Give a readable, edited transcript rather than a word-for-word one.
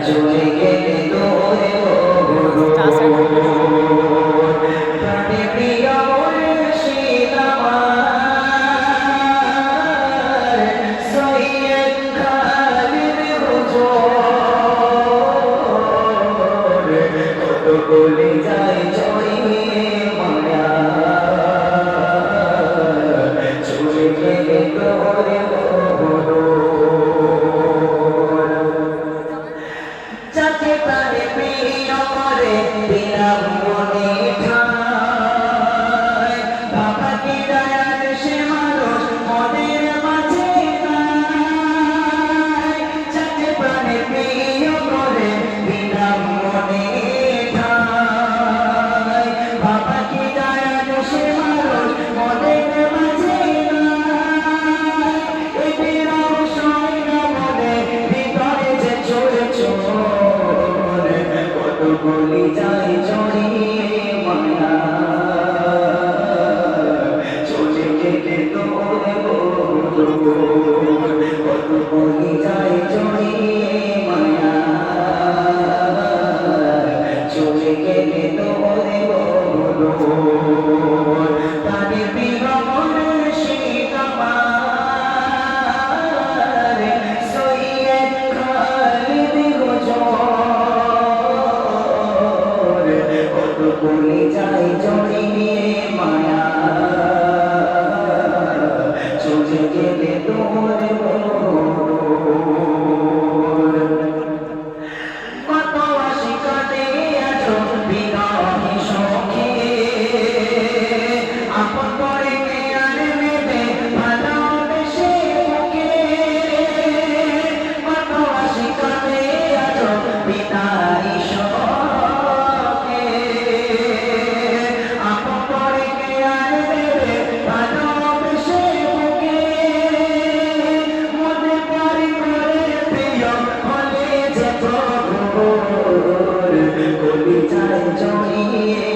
চলে গেলে দূরে বহু প্রাণে প্রিয় মুর্শিদ আমার সৈয়দ খালিদ হুজুর কত বলে যায় জড়িয়ে মায়া চলে গেলে দূরে বহু যাকে প্রাণে প্রিয় করে দিলাম মনে ঠাঁই বাবাকে দয়ার সে মানুষ মনের মাঝে নাই যাকে প্রাণে প্রিয় করে দিলাম মনে ঠাঁই বাবাকে দয়ার সে মানুষ মনের মাঝে নাই এই বিরহ সয়না মনে ভিতরে যে চলে চলে বলি যাই জড়িয়ে মায়া চলে গেলে তোরে কত বলি যাই জড়িয়ে মায়া চলে গেলে তোরে তারে বিরমণ শীতমার সৈয়দ খালিদ হুজুর কত বলে যাই জড়িয়ে মায়া চলে গেলে তোরে কত আশিকাতে আছো বিরহে সখে আপন করে কে আর নেবে ভালোবেসে বুকে কত আশিকাতে আছো বিদায় সখে আপন করে কে আর নেবে ভালোবেসে বুকে মনে পড়ে করে প্রিয় হলে যে প্রভুর কলি যায় জড়িয়ে